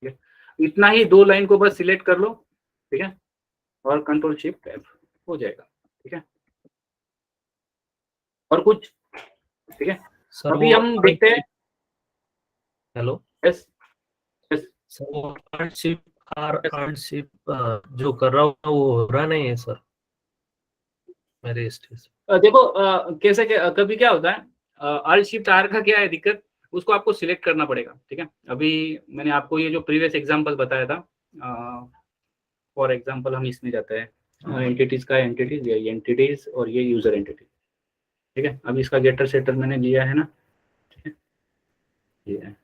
है, इतना ही 2 लाइन को बस सिलेक्ट कर लो, ठीक है, और कंट्रोल शिफ्ट F हो जाएगा, ठीक है। और कुछ, ठीक है। अभी हम देखते हैं, हेलो यस सर, वो हार्डशिप जो कर रहा हूँ वो हो रहा नहीं है सर मेरे स्टेज। देखो कैसे कभी क्या होता है, अल्ट शिफ्ट R का क्या है दिक्कत, उसको आपको सिलेक्ट करना पड़ेगा, ठीक है। अभी मैंने आपको ये जो प्रीवियस एग्जांपल बताया था, फॉर एग्जांपल हम इसमें जाते हैं एंटिटीज का, एंटिटीज, ये एंटिटीज और ये यूजर एंटिटी, ठीक है। अभी इसका गेटर सेटर मैंने लिया है ना, ठीक है, ये है,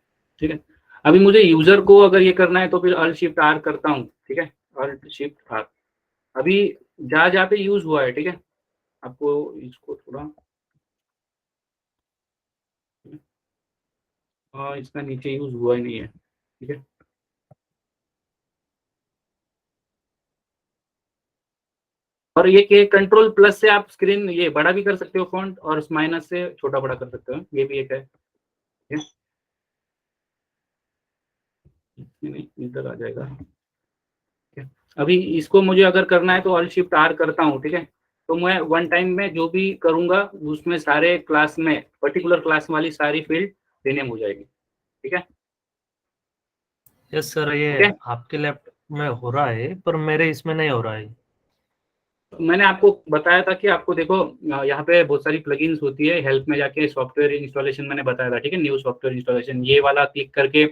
ठीक है। अभी मुझे यूजर को अगर ये करना है तो फिर अल्ट शिफ्ट R करता हूँ, ठीक है, अल्ट शिफ्ट R। अभी जहाँ जहाँ पे यूज हुआ है, ठीक है, आपको इसको थोड़ा इसका नीचे यूज हुआ ही नहीं है, ठीक है। और ये के कंट्रोल प्लस से आप स्क्रीन ये बड़ा भी कर सकते हो फॉन्ट, और माइनस से छोटा बड़ा कर सकते हो, ये भी एक है, ठीक है। नहीं, इधर आ जाएगा, ठीक है। अभी इसको मुझे अगर करना है तो ऑल शिफ्ट R करता हूँ, ठीक है। तो मैं वन टाइम में जो भी करूंगा उसमें सारे क्लास में पर्टिकुलर क्लास वाली सारी फील्ड रीनेम हो जाएगी, ठीक है। यस सर, ये ठीक है? आपके लैपटॉप में हो रहा है पर मेरे इसमें नहीं हो रहा है। मैंने आपको बताया था कि आपको देखो यहाँ पे बहुत सारी प्लगइन्स होती है, हेल्प में जाके सॉफ्टवेयर इंस्टॉलेशन मैंने बताया था, ठीक है, न्यू सॉफ्टवेयर इंस्टॉलेशन, ये वाला क्लिक करके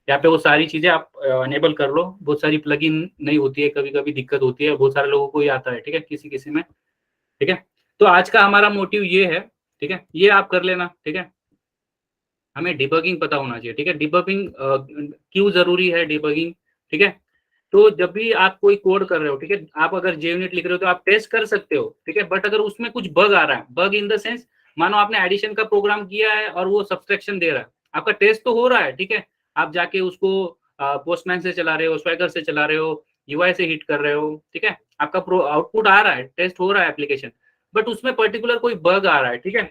यहाँ पे वो सारी चीजें आप अनेबल कर लो। बहुत सारी प्लगइन नहीं होती है, कभी कभी दिक्कत होती है, बहुत सारे लोगों को ही आता है, ठीक है, किसी किसी में, ठीक है। तो आज का हमारा मोटिव ये है, ठीक है, ये आप कर लेना, ठीक है। हमें डिबगिंग पता होना चाहिए, ठीक है, डिबगिंग क्यों जरूरी है, डिबगिंग, ठीक है। तो जब भी आप कोई कोड कर रहे हो, ठीक है, आप अगर JUnit लिख रहे हो तो आप टेस्ट कर सकते हो, ठीक है। बट अगर उसमें कुछ बग आ रहा है, बग इन द सेंस, मानो आपने एडिशन का प्रोग्राम किया है और वो सब्सट्रैक्शन दे रहा है, आपका टेस्ट तो हो रहा है, ठीक है, आप जाके उसको पोस्टमैन से चला रहे हो, स्वैगर से चला रहे हो, UI से हिट कर रहे हो, ठीक है, आपका आउटपुट आ रहा है, टेस्ट हो रहा है एप्लीकेशन, बट उसमें पर्टिकुलर कोई बग आ रहा है, ठीक है।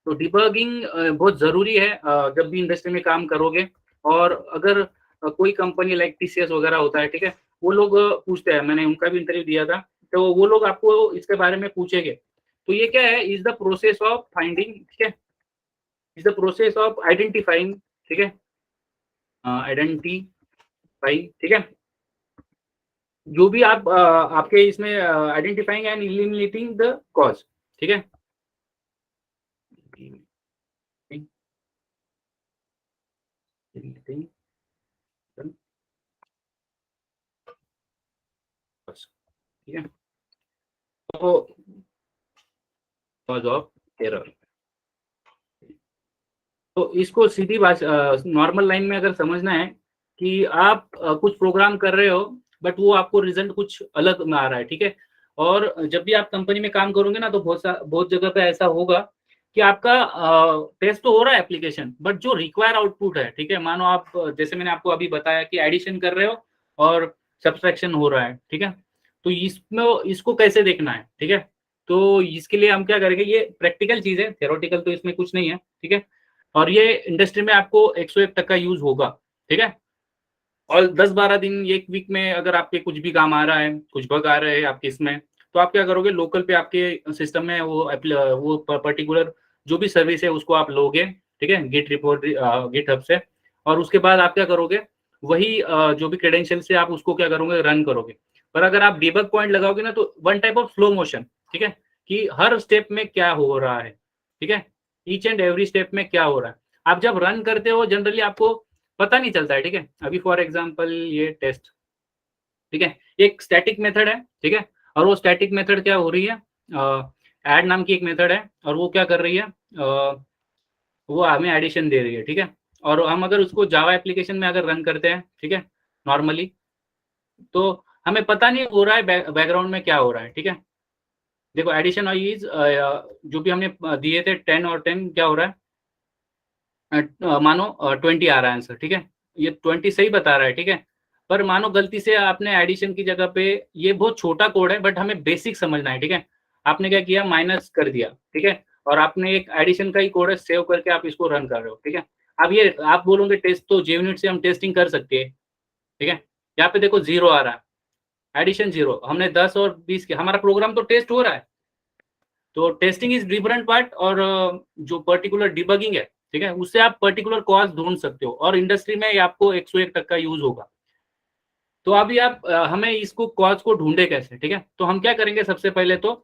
तो डिबगिंग बहुत जरूरी है जब भी इंडस्ट्री में काम करोगे। और अगर कोई कंपनी लाइक TCS वगैरह होता है, ठीक है, वो लोग पूछते हैं, मैंने उनका भी इंटरव्यू दिया था, तो वो लोग आपको इसके बारे में पूछेंगे। तो ये क्या है, is the process of finding, ठीक है, is the process of identifying, ठीक है, आइडेंटिफाई, ठीक है, जो भी आप आपके इसमें identifying and eliminating the cause, ठीक है, ठीक है, तो कॉज ऑफ एरर। तो इसको सीधी भाषा नॉर्मल लाइन में अगर समझना है कि आप कुछ प्रोग्राम कर रहे हो बट वो आपको रिजल्ट कुछ अलग में आ रहा है, ठीक है। और जब भी आप कंपनी में काम करोगे ना, तो बहुत जगह पे ऐसा होगा कि आपका टेस्ट तो हो रहा है एप्लीकेशन, बट जो रिक्वायर आउटपुट है, ठीक है, मानो आप जैसे मैंने आपको अभी बताया कि एडिशन कर रहे हो और सब्सट्रैक्शन हो रहा है, ठीक है, तो इसमें इसको कैसे देखना है, ठीक है। तो इसके लिए हम क्या करेंगे, ये प्रैक्टिकल चीज है, थ्योरेटिकल तो इसमें कुछ नहीं है, ठीक है। और ये इंडस्ट्री में आपको 101% यूज होगा, ठीक है। और 10-12 दिन, एक वीक में अगर आपके कुछ भी काम आ रहा है, कुछ बग आ रहे हैं आपके इसमें, तो आप क्या करोगे, लोकल पे आपके सिस्टम में वो पर्टिकुलर जो भी सर्विस है उसको आप लोगे, ठीक है, गिट रिपोर्ट गिट हब से। और उसके बाद आप क्या करोगे, वही जो भी क्रेडेंशियल से आप उसको क्या करोगे, रन करोगे। पर अगर आप डिबग पॉइंट लगाओगे ना, तो one type of slow motion, ठीक है, कि हर स्टेप में क्या हो रहा है, ठीक है, ईच एंड एवरी स्टेप में क्या हो रहा है। आप जब रन करते हो जनरली आपको पता नहीं चलता है, ठीक है। अभी फॉर एग्जांपल ये टेस्ट, ठीक है, एक स्टैटिक मेथड है, ठीक है, और वो स्टैटिक मेथड क्या हो रही है, ऐड नाम की एक मेथड है, और वो क्या कर रही है, वो हमें एडिशन दे रही है, ठीक है। और हम अगर उसको जावा एप्लीकेशन में अगर रन करते हैं, ठीक है, नॉर्मली, तो हमें पता नहीं हो रहा है बैकग्राउंड में क्या हो रहा है, ठीक है। देखो एडिशन इज जो भी हमने दिए थे 10 और 10 क्या हो रहा है, मानो 20 आ रहा है आंसर, ठीक है, ये 20 सही बता रहा है, ठीक है। पर मानो गलती से आपने एडिशन की जगह पे, ये बहुत छोटा कोड है बट हमें बेसिक समझना है, ठीक है, आपने क्या किया, माइनस कर दिया, ठीक है, और आपने एक एडिशन का ही कोड है, सेव करके आप इसको रन कर रहे हो, ठीक है। अब ये आप बोलोगे टेस्ट, तो JUnit से हम टेस्टिंग कर सकते हैं, ठीक है। यहाँ पे देखो 0 आ रहा है, एडिशन 0, हमने 10 और 20 किया, हमारा प्रोग्राम तो टेस्ट हो रहा है। तो टेस्टिंग इज डिफरेंट पार्ट, और जो पर्टिकुलर डिबगिंग है, ठीक है, उससे आप पर्टिकुलर कॉज ढूंढ सकते हो, और इंडस्ट्री में ये आपको 101% यूज होगा। तो अभी आप हमें इसको कॉज को ढूंढे कैसे, ठीक है। तो हम क्या करेंगे, सबसे पहले तो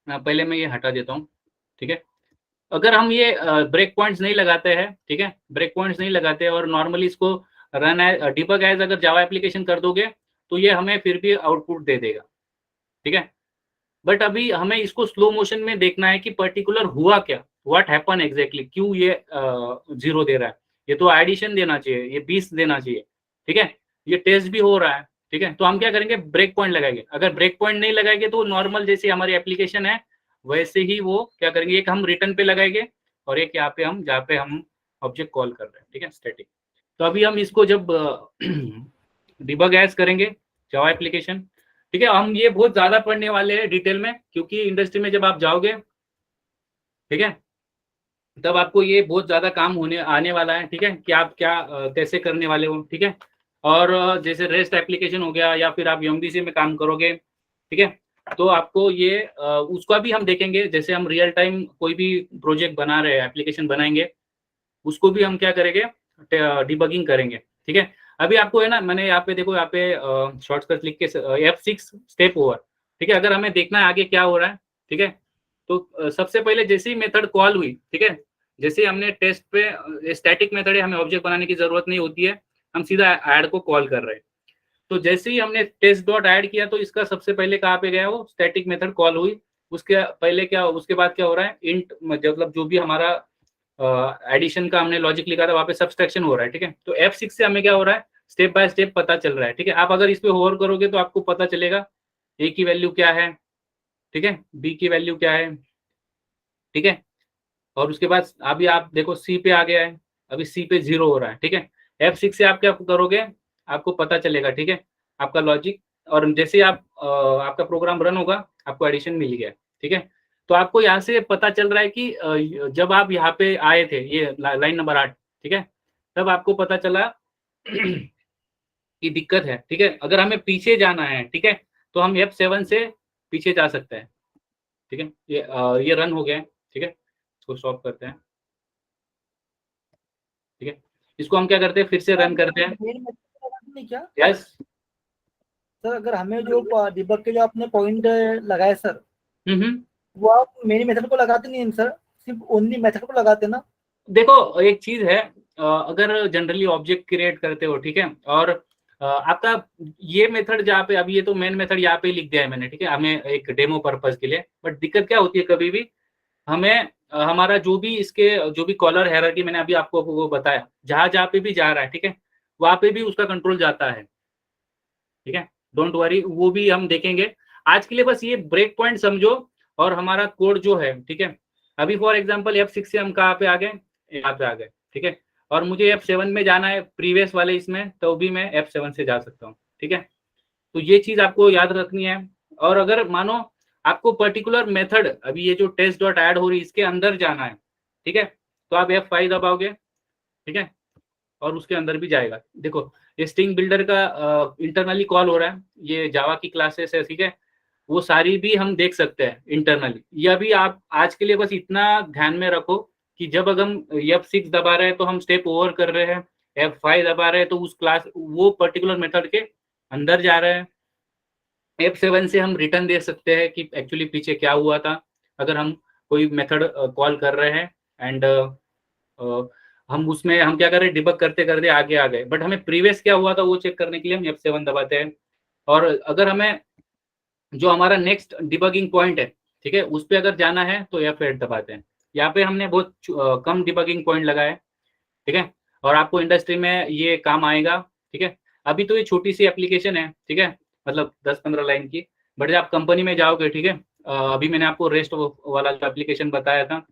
पहले मैं ये हटा देता हूँ, ठीक है। अगर हम ये ब्रेक पॉइंट्स नहीं लगाते हैं, ठीक है, ब्रेक पॉइंट्स नहीं लगाते और नॉर्मली इसको रन डिबग एज अगर जावा एप्लीकेशन कर दोगे, तो ये हमें फिर भी आउटपुट दे देगा, ठीक है। बट अभी हमें इसको स्लो मोशन में देखना है कि पर्टिकुलर हुआ क्या, व्हाट हैपन एग्जैक्टली, क्यों ये 0 दे रहा है, ये तो एडिशन देना चाहिए, ये 20 देना चाहिए, ठीक है, ये टेस्ट भी हो रहा है, ठीक है। तो हम क्या करेंगे, ब्रेक पॉइंट लगाएंगे। अगर ब्रेक पॉइंट नहीं लगाएंगे तो नॉर्मल जैसे हमारी एप्लीकेशन है वैसे ही वो क्या करेंगे, एक हम रिटर्न पे लगाएंगे और एक यहाँ पे हम, जहाँ पे हम ऑब्जेक्ट कॉल कर रहे हैं, ठीक है, स्टैटिक। तो अभी हम इसको जब डिबग एज करेंगे जावा एप्लीकेशन, ठीक है, हम ये बहुत ज्यादा पढ़ने वाले हैं डिटेल में, क्योंकि इंडस्ट्री में जब आप जाओगे, ठीक है, तब आपको ये बहुत ज्यादा काम होने आने वाला है, ठीक है, कि आप क्या कैसे करने वाले हो, ठीक है। और जैसे रेस्ट एप्लीकेशन हो गया, या फिर आप MVC में काम करोगे, ठीक है, तो आपको ये उसका भी हम देखेंगे। जैसे हम रियल टाइम कोई भी प्रोजेक्ट बना रहे हैं, एप्लीकेशन बनाएंगे, उसको भी हम क्या करेंगे, डिबगिंग करेंगे, ठीक है। अभी आपको है ना, मैंने यहाँ पे देखो, यहाँ पे शॉर्टकट लिख के F6 स्टेप ओवर, ठीक है, अगर हमें देखना है आगे क्या हो रहा है, ठीक है, तो सबसे पहले जैसे ही मेथड कॉल हुई, ठीक है, जैसे हमने टेस्ट पे स्टैटिक मेथड है, हमें ऑब्जेक्ट बनाने की जरूरत नहीं होती है, हम सीधा ऐड को कॉल कर रहे हैं। तो जैसे ही हमने टेस्ट डॉट ऐड किया, तो इसका सबसे पहले कहाँ पे गया, वो स्टैटिक मेथड कॉल हुई, उसके पहले क्या, उसके बाद क्या हो रहा है, इंट मतलब जो भी हमारा एडिशन का हमने लॉजिक लिखा था वहाँ पे सब्सट्रैक्शन हो रहा है, ठीक है। तो F6 से हमें क्या हो रहा है, स्टेप बाय स्टेप पता चल रहा है, ठीक है। आप अगर इस पे होवर करोगे तो आपको पता चलेगा A की वैल्यू क्या है, ठीक है, B की वैल्यू क्या है, ठीक है। और उसके बाद अभी आप देखो C पे आ गया है, अभी C पे 0 हो रहा है, ठीक है। F6 से आप क्या करोगे, आपको पता चलेगा, ठीक है। आपका लॉजिक, और जैसे आप आपका प्रोग्राम रन होगा आपको एडिशन मिल गया, ठीक है। तो आपको यहाँ से पता चल रहा है कि जब आप यहाँ पे आए थे, ये लाइन नंबर 8, ठीक है, तब आपको पता चला कि दिक्कत है, ठीक है। अगर हमें पीछे जाना है, ठीक है, तो हम F7 से पीछे जा सकते हैं, ठीक है। ये रन हो गया है, ठीक है, इसको स्टॉप करते हैं, ठीक है। इसको हम क्या करते हैं, फिर से रन करते हैं। नहीं क्या यस सर, अगर हमें जो डिबग के जो आपने पॉइंट लगाए सर, हम्म। वो आप मेन मेथड को लगाते नहीं हैं सर, सिर्फ ओनली मेथड को लगाते ना? देखो एक चीज है, अगर जनरली ऑब्जेक्ट क्रिएट करते हो, ठीक है, और आपका ये मेथड जहाँ पे, अभी ये तो मेन मेथड यहाँ पे लिख दिया है मैंने, ठीक है, हमें एक डेमो पर्पस के लिए। बट दिक्कत क्या होती है, कभी भी हमें हमारा जो भी कॉलर हायरार्की मैंने अभी आपको वो बताया, जहाँ पे भी जा रहा है, ठीक है, वहां पे भी उसका कंट्रोल जाता है, ठीक है। डोंट वरी, वो भी हम देखेंगे। आज के लिए बस ये ब्रेक पॉइंट समझो और हमारा कोड जो है, ठीक है। अभी फॉर एग्जांपल F6 से हम कहाँ पे आ गए, यहाँ पे आ गए, ठीक है, और मुझे F7 में जाना है प्रीवियस वाले इसमें, तो भी मैं F7 से जा सकता हूँ, ठीक है। तो ये चीज आपको याद रखनी है। और अगर मानो आपको पर्टिकुलर मेथड, अभी ये जो टेस्ट डॉट ऐड हो रही है इसके अंदर जाना है, ठीक है, तो आप F5 दबाओगे, ठीक है, और उसके अंदर भी जाएगा। देखो ये स्ट्रिंग बिल्डर का इंटरनली कॉल हो रहा है, ये जावा की क्लासेस है, ठीक है, वो सारी भी हम देख सकते हैं इंटरनली। यह भी आप आज के लिए बस इतना ध्यान में रखो कि जब अगर हम F6 दबा रहे हैं तो हम स्टेप ओवर कर रहे हैं, F5 दबा रहे हैं तो उस क्लास वो पर्टिकुलर मेथड के अंदर जा रहे हैं, F7 से हम रिटर्न दे सकते हैं कि एक्चुअली पीछे क्या हुआ था, अगर हम कोई मेथड कॉल कर रहे हैं एंड हम उसमें हम क्या कर रहे हैं, डिबग करते करते आगे आ गए, बट हमें प्रीवियस क्या हुआ था वो चेक करने के लिए हम F7 दबाते हैं। और अगर हमें जो हमारा नेक्स्ट डिबगिंग पॉइंट है, ठीक है, उस पर अगर जाना है तो F8 दबाते हैं। यहाँ पे हमने बहुत कम डिबगिंग पॉइंट लगाए, ठीक है, और आपको इंडस्ट्री में ये काम आएगा, ठीक है। अभी तो ये छोटी सी एप्लीकेशन है, ठीक है, मतलब 10-15 लाइन की, बट जब आप कंपनी में जाओगे, ठीक है, अभी मैंने आपको रेस्ट वाला जो एप्लीकेशन बताया था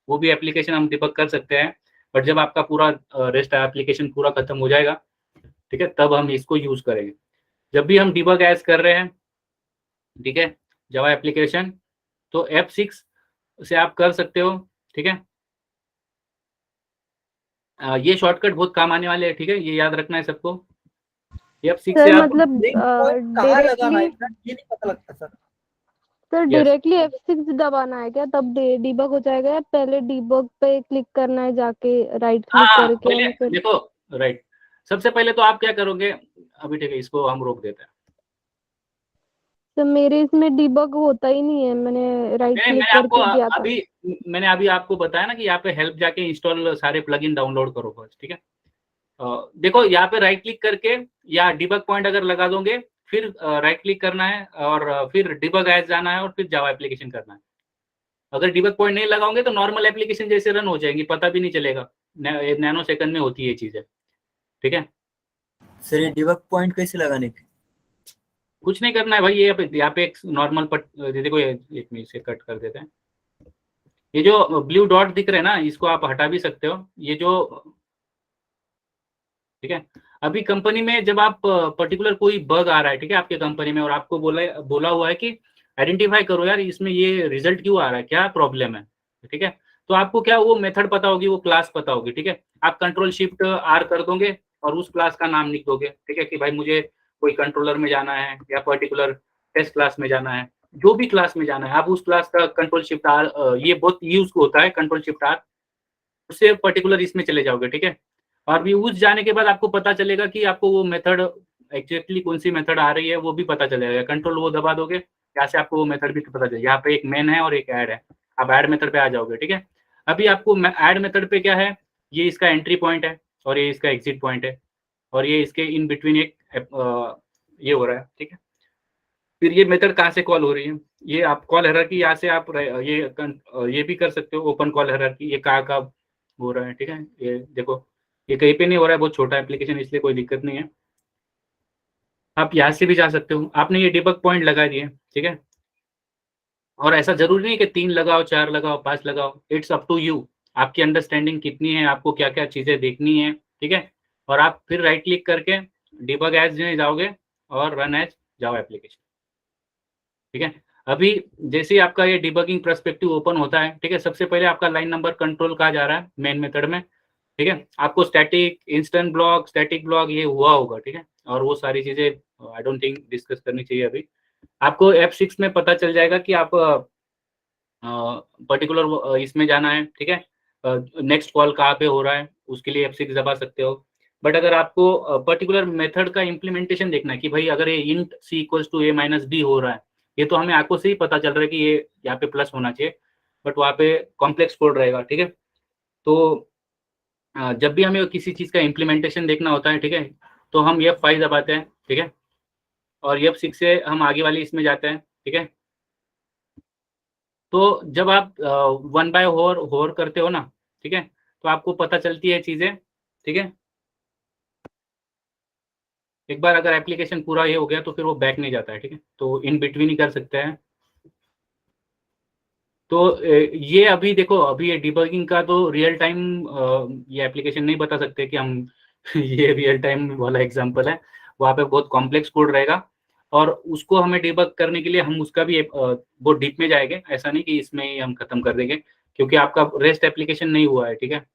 वो भी एप्लीकेशन हम डिबग कर सकते हैं, बट जब आपका पूरा रेस्ट एप्लीकेशन पूरा खत्म हो जाएगा, ठीक है, तब हम इसको यूज करेंगे। जब भी हम डिबग एज कर रहे हैं, ठीक है, जावा एप्लीकेशन, तो F6 से आप कर सकते हो, ठीक है। ये शॉर्टकट बहुत काम आने वाले हैं, ठीक है, ये याद रखना है सबको। F6 से सर आप मतलब कहाँ लगाना है डायरेक्टली ये नहीं पता लगता sir. Sir Yes. Directly F6 दबाना है क्या, तब डिबग हो जाएगा, या पहले डिबग पे क्लिक करना है जाके राइट क्लिक हाँ करके पहले और फिर? देखो, राइट, सबसे पहले तो आप क्या करोगे, अभी ठीक है, इसको हम रोक देते हैं। तो मेरे इसमें डिबग होता ही नहीं है, मैंने राइट मैंने क्लिक मैंने आपको करके किया था। अभी आपको बताया ना कि यहाँ पे हेल्प जाके इंस्टॉल सारे प्लगइन डाउनलोड करो फर्स्ट, ठीक है। देखो यहाँ पे राइट क्लिक करके या डिबग पॉइंट अगर लगा दोगे, फिर राइट क्लिक करना है और फिर डिबग एज जाना है और फिर जावा एप्लीकेशन करना है। अगर डिबग पॉइंट नहीं लगाओगे तो नॉर्मल एप्लीकेशन जैसे रन हो जाएंगी, पता भी नहीं चलेगा, नैनो सेकंड में होती है ये चीजें, ठीक है। सर ये डिबग पॉइंट कैसे लगाने के? कुछ नहीं करना है भाई, ये यहाँ पे एक नॉर्मल पट, देखो ये एक मिनट से कट कर देते हैं। ये जो ब्लू डॉट दिख रहे हैं ना, इसको आप हटा भी सकते हो, ये जो, ठीक है। अभी कंपनी में जब आप पर्टिकुलर कोई बग आ रहा है, ठीक है, आपके कंपनी में, और आपको बोला हुआ है कि आइडेंटिफाई करो यार इसमें ये रिजल्ट क्यों आ रहा है, क्या प्रॉब्लम है, ठीक है, तो आपको क्या वो मेथड पता होगी, वो क्लास पता होगी, ठीक है। आप Ctrl+Shift+R कर दोगे और उस क्लास का नाम लिख दोगे, ठीक है, कि भाई मुझे कोई कंट्रोलर में जाना है या पर्टिकुलर टेस्ट क्लास में जाना है, जो भी क्लास में जाना है, आप उस क्लास का Ctrl+Shift+R, ये बहुत यूज होता है Ctrl+Shift+R, उससे पर्टिकुलर इसमें चले जाओगे, ठीक है। और अभी उस जाने के बाद आपको पता चलेगा कि आपको वो मेथड एक्जैक्टली कौन सी मेथड आ रही है वो भी पता चलेगा। कंट्रोल वो दबा दोगे, यहाँ से आपको वो मेथड भी पता चलेगा। यहाँ पे एक मेन है और एक ऐड है, आप ऐड मेथड पे आ जाओगे, ठीक है। अभी आपको ऐड मेथड पे क्या है, ये इसका एंट्री पॉइंट है और ये इसका एग्जिट पॉइंट है, और ये इसके इन बिटवीन एक ये हो रहा है, ठीक है। फिर ये मेथड कहाँ से कॉल हो रही है, ये आप कॉल हायरार्की यहाँ से आप ये भी कर सकते हो, ओपन कॉल हायरार्की, ये कहाँ हो रहा है, ठीक है। ये देखो ये कहीं पे नहीं हो रहा है, बहुत छोटा एप्लीकेशन इसलिए कोई दिक्कत नहीं है, आप यहाँ से भी जा सकते हो। आपने ये डिबग पॉइंट लगा दिए, ठीक है, और ऐसा जरूरी नहीं कि 3 लगाओ, 4 लगाओ, 5 लगाओ, इट्स अप टू यू, आपकी अंडरस्टैंडिंग कितनी है, आपको क्या क्या चीजें देखनी है, ठीक है। और आप फिर राइट क्लिक करके डिबग एज में जाओगे और रन एज जावा एप्लीकेशन। ठीक है, अभी जैसे ही आपका ये डिबगिंग पर्सपेक्टिव ओपन होता है, ठीक है, सबसे पहले आपका लाइन नंबर कंट्रोल कहा जा रहा है मेन मेथड में। ठीक है, आपको static, instant block, static block ये हुआ होगा। ठीक है, और वो सारी चीजें आई डोंट थिंक डिस्कस करनी चाहिए अभी। आपको F6 में पता चल जाएगा कि आप पर्टिकुलर इसमें जाना है। ठीक है, नेक्स्ट कॉल कहाँ पे हो रहा है, उसके लिए F6 दबा सकते हो। बट अगर आपको पर्टिकुलर मेथड का इम्प्लीमेंटेशन देखना है कि भाई अगर ये int c equals to a minus b हो रहा है, ये तो हमें आंखों से ही पता चल रहा है कि ये यहाँ पे प्लस होना चाहिए, बट वहाँ पे कॉम्प्लेक्स कोड रहेगा। ठीक है, तो जब भी हमें किसी चीज का इम्प्लीमेंटेशन देखना होता है, ठीक है, तो हम F5 दबाते हैं। ठीक है, और F6 से हम आगे वाली इसमें जाते हैं। ठीक है, तो जब आप 1 बाय होर करते हो ना, ठीक है, तो आपको पता चलती है चीजें। ठीक है, एक बार अगर एप्लीकेशन पूरा ये हो गया तो फिर वो बैक नहीं जाता है। ठीक है, तो इन बिटवीन ही कर सकते हैं। तो ये अभी देखो, अभी ये डिबगिंग का तो रियल टाइम ये एप्लीकेशन नहीं बता सकते कि हम ये रियल टाइम वाला एग्जांपल है, वहाँ पे बहुत कॉम्प्लेक्स कोड रहेगा और उसको हमें डिबग करने के लिए हम उसका भी बहुत डीप में जाएंगे। ऐसा नहीं कि इसमें ही हम खत्म कर देंगे, क्योंकि आपका रेस्ट एप्लीकेशन नहीं हुआ है। ठीक है,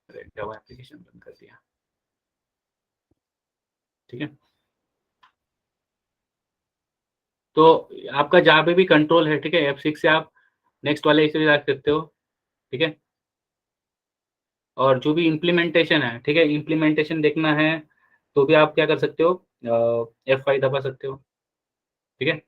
जावा एप्लीकेशन बंद कर दिया। ठीक है, तो आपका जहाँ पे भी कंट्रोल है, ठीक है, F6 से आप नेक्स्ट वाले इसे जा सकते हो। ठीक है, और जो भी इम्प्लीमेंटेशन है, ठीक है, इम्प्लीमेंटेशन देखना है तो भी आप क्या कर सकते हो, F5 दबा सकते हो। ठीक है,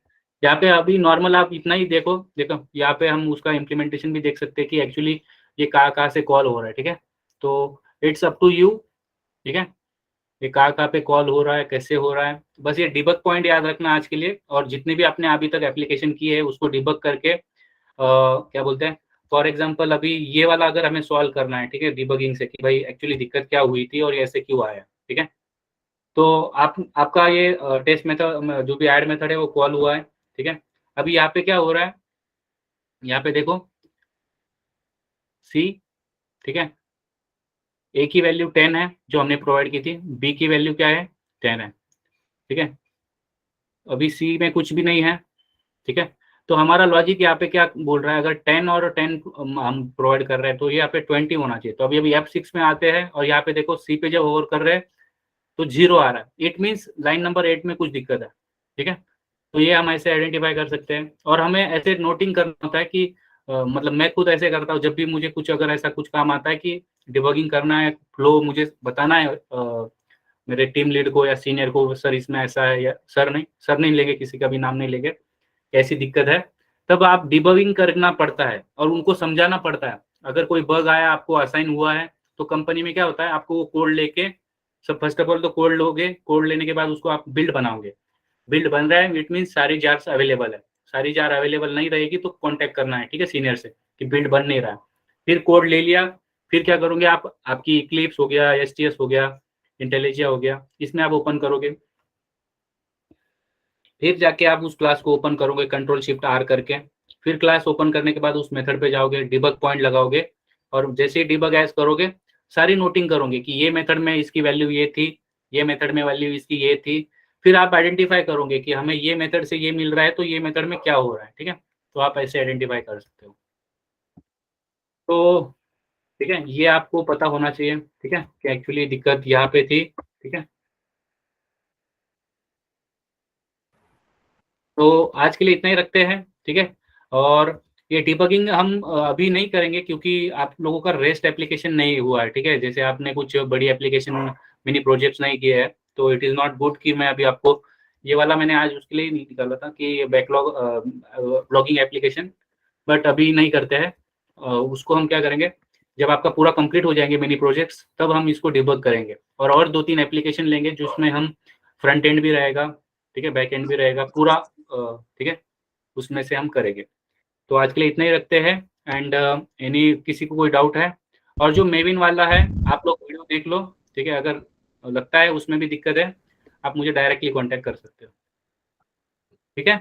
यहाँ पे अभी नॉर्मल आप इतना ही देखो यहाँ पे हम उसका इम्प्लीमेंटेशन भी देख सकते हैं कि एक्चुअली ये कहाँ से कॉल हो रहा है। ठीक है, तो इट्स अप टू यू। ठीक है, ये कहाँ पे कॉल हो रहा है, कैसे हो रहा है, बस ये डिबग पॉइंट याद रखना आज के लिए। और जितने भी आपने अभी तक एप्लीकेशन की है उसको डिबग करके क्या बोलते हैं, फॉर एग्जांपल अभी ये वाला अगर हमें सॉल्व करना है, ठीक है, डिबगिंग से कि भाई एक्चुअली दिक्कत क्या हुई थी और ये ऐसे क्यों आया। ठीक है, तो आपका ये टेस्ट मेथड जो भी ऐड मेथड है वो कॉल हुआ है। ठीक है, अभी यहाँ पे क्या हो रहा है, यहाँ पे देखो सी, ठीक है, ए की वैल्यू 10 है जो हमने प्रोवाइड की थी, बी की वैल्यू क्या है 10 है। ठीक है, अभी सी में कुछ भी नहीं है। ठीक है, तो हमारा लॉजिक यहाँ पे क्या बोल रहा है, अगर 10 और 10 हम प्रोवाइड कर रहे हैं तो यहाँ पे 20 होना चाहिए। तो अभी F6 में आते हैं और यहाँ पे देखो सी पे जब ओवर कर रहे हैं तो 0 आ रहा है, इट मीन्स लाइन नंबर 8 में कुछ दिक्कत है। ठीक है, तो ये हम ऐसे आइडेंटिफाई कर सकते हैं और हमें ऐसे नोटिंग करना होता है कि मतलब मैं खुद ऐसे करता हूँ, जब भी मुझे कुछ अगर ऐसा कुछ काम आता है कि डिबगिंग करना है, फ्लो मुझे बताना है मेरे टीम लीड को या सीनियर को, सर इसमें ऐसा है, या सर नहीं लेंगे, किसी का भी नाम नहीं लेंगे, ऐसी दिक्कत है, तब आप डिबगिंग करना पड़ता है और उनको समझाना पड़ता है। अगर कोई बग आया, आपको असाइन हुआ है, तो कंपनी में क्या होता है, आपको वो कोड लेके सब फर्स्ट ऑफ ऑल तो कोड लोगे, कोड लेने के बाद उसको आप बिल्ड बनाओगे। बिल्ड बन रहा है इट मीन सारी जार्स अवेलेबल है, सारी जार अवेलेबल नहीं रहेगी तो कांटेक्ट करना है। ठीक है, सीनियर से कि बिल्ड बन नहीं रहा है। फिर कोड ले लिया, फिर क्या करोगे आप, आपकी इक्लिप्स हो गया, STS हो गया, इंटेलिजिया हो गया, इसमें आप ओपन करोगे, फिर जाके आप उस क्लास को ओपन करोगे Ctrl+Shift+R करके, फिर क्लास ओपन करने के बाद उस मेथड पे जाओगे, डिबग पॉइंट लगाओगे और जैसे ही डिबग एज करोगे सारी नोटिंग करोगे कि ये मेथड में इसकी वैल्यू ये थी, ये मेथड में वैल्यू इसकी ये थी। फिर आप आइडेंटिफाई करोगे कि हमें ये मेथड से ये मिल रहा है तो ये मेथड में क्या हो रहा है। ठीक है, तो आप ऐसे आइडेंटिफाई कर सकते हो। तो ठीक है, ये आपको पता होना चाहिए। ठीक है, कि एक्चुअली दिक्कत यहाँ पे थी। ठीक है, तो आज के लिए इतना ही रखते हैं। ठीक है, और ये डिबगिंग हम अभी नहीं करेंगे क्योंकि आप लोगों का रेस्ट एप्लीकेशन नहीं हुआ है। ठीक है, जैसे आपने कुछ बड़ी एप्लीकेशन मिनी प्रोजेक्ट्स नहीं किए हैं तो इट इज़ नॉट गुड कि मैं अभी आपको ये वाला, मैंने आज उसके लिए नहीं निकाला था कि बैकलॉग ब्लॉगिंग एप्लीकेशन, बट अभी नहीं करते हैं। उसको हम क्या करेंगे, जब आपका पूरा कंप्लीट हो जाएंगे मिनी प्रोजेक्ट्स तब हम इसको डिबग करेंगे और 2-3 एप्लीकेशन लेंगे जिसमें हम फ्रंट एंड भी रहेगा, ठीक है, बैक एंड भी रहेगा पूरा, ठीक है, उसमें से हम करेंगे। तो आज के लिए इतना ही रखते हैं एंड एनी किसी को कोई डाउट है, और जो मेविन वाला है आप लोग वीडियो देख लो। ठीक है, अगर लगता है उसमें भी दिक्कत है आप मुझे डायरेक्टली कांटेक्ट कर सकते हो। ठीक है।